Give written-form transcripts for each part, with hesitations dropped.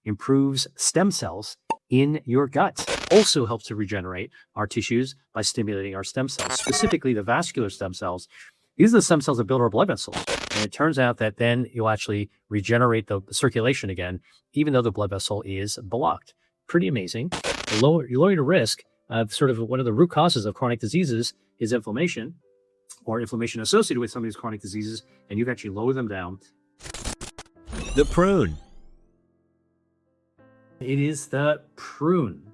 improves stem cells in your gut. Also helps to regenerate our tissues by stimulating our stem cells, specifically the vascular stem cells. These are the stem cells that build our blood vessels. And it turns out that then you'll actually regenerate the circulation again, even though the blood vessel is blocked. Pretty amazing. You lower the risk of sort of one of the root causes of chronic diseases is inflammation or inflammation associated with some of these chronic diseases, and you can actually lower them down. The prune. It is the prune.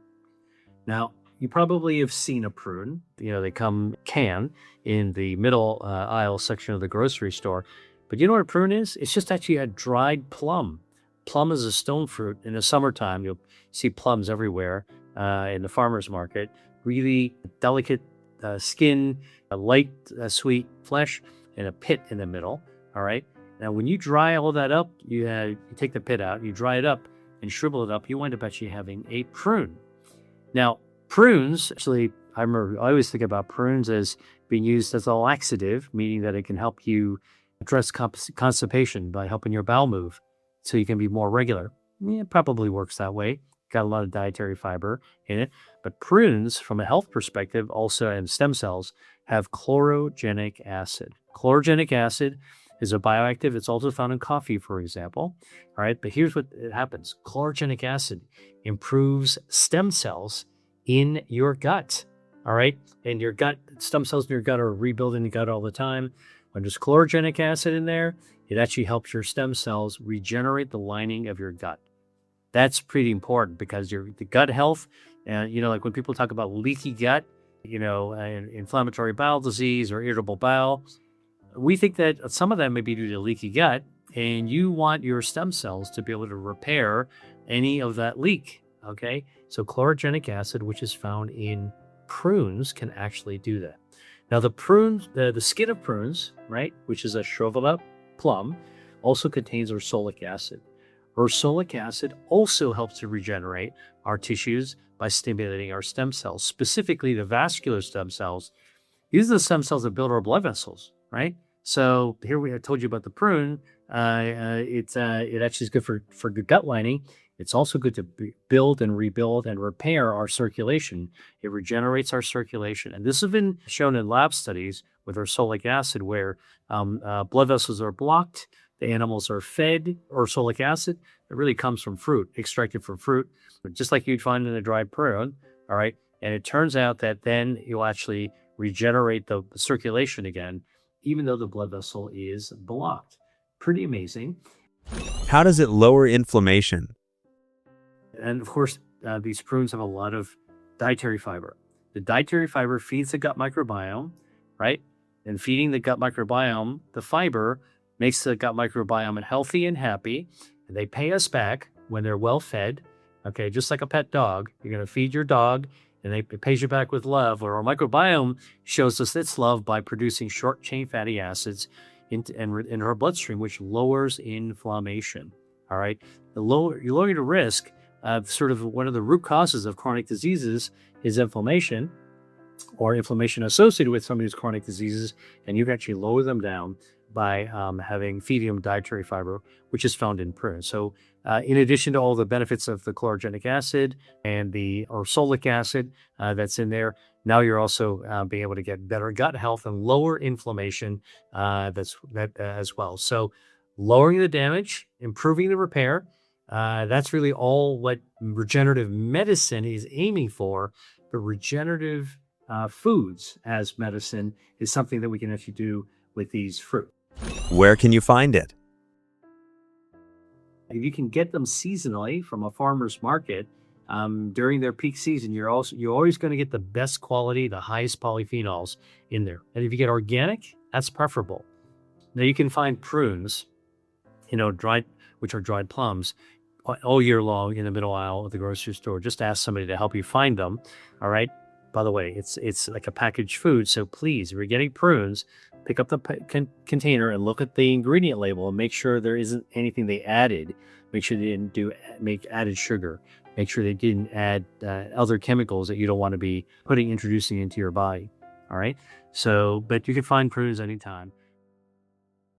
Now, you probably have seen a prune. You know, they come canned in the middle aisle section of the grocery store. But you know what a prune is? It's just actually a dried plum. Plum is a stone fruit. In the summertime, you'll see plums everywhere in the farmer's market. Really delicate skin, a light, sweet flesh, and a pit in the middle. All right. Now, when you dry all that up, you take the pit out, you dry it up and shrivel it up, you wind up actually having a prune. Now, prunes, actually, I always think about prunes as being used as a laxative, meaning that it can help you address constipation by helping your bowel move so you can be more regular. Yeah, it probably works that way. Got a lot of dietary fiber in it. But prunes, from a health perspective, also, and stem cells, have chlorogenic acid. Chlorogenic acid is a bioactive. It's also found in coffee, for example. All right, but here's what happens. Chlorogenic acid improves stem cells in your gut. All right, and your gut, stem cells in your gut are rebuilding the gut all the time. When there's chlorogenic acid in there, it actually helps your stem cells regenerate the lining of your gut. That's pretty important because the gut health, you know, like when people talk about leaky gut, you know, inflammatory bowel disease or irritable bowel, we think that some of that may be due to leaky gut, and you want your stem cells to be able to repair any of that leak, okay? So chlorogenic acid, which is found in prunes, can actually do that. Now the prunes, the skin of prunes, right, which is a shriveled up plum, also contains ursolic acid. Ursolic acid also helps to regenerate our tissues by stimulating our stem cells, specifically the vascular stem cells. These are the stem cells that build our blood vessels, right? So here I told you about the prune. It actually is good for good gut lining. It's also good to build and rebuild and repair our circulation. It regenerates our circulation. And this has been shown in lab studies with ursolic acid where blood vessels are blocked, the animals are fed ursolic acid. It really comes from fruit, extracted from fruit, just like you'd find in a dried prune, all right? And it turns out that then you'll actually regenerate the circulation again, even though the blood vessel is blocked. Pretty amazing. How does it lower inflammation? And of course, these prunes have a lot of dietary fiber. The dietary fiber feeds the gut microbiome, right? And feeding the gut microbiome, the fiber makes the gut microbiome healthy and happy. And they pay us back when they're well fed. Okay, just like a pet dog. You're going to feed your dog and it pays you back with love. Or our microbiome shows us its love by producing short chain fatty acids in our bloodstream, which lowers inflammation. All right, you lower the risk of sort of one of the root causes of chronic diseases is inflammation or inflammation associated with some of these chronic diseases, and you can actually lower them down by feeding them dietary fiber, which is found in prunes. So in addition to all the benefits of the chlorogenic acid and the ursolic acid that's in there, now you're also being able to get better gut health and lower inflammation as well. So lowering the damage, improving the repair, that's really all what regenerative medicine is aiming for. But regenerative foods as medicine is something that we can actually do with these fruit. Where can you find it? If you can get them seasonally from a farmer's market during their peak season, you're always going to get the best quality, the highest polyphenols in there. And if you get organic, that's preferable. Now you can find prunes, which are dried plums, all year long in the middle aisle of the grocery store. Just ask somebody to help you find them. All right. By the way, it's like a packaged food. So please, if you're getting prunes, pick up the container and look at the ingredient label and make sure there isn't anything they added. Make sure they didn't make added sugar. Make sure they didn't add other chemicals that you don't want to be introducing into your body. All right. So, but you can find prunes anytime.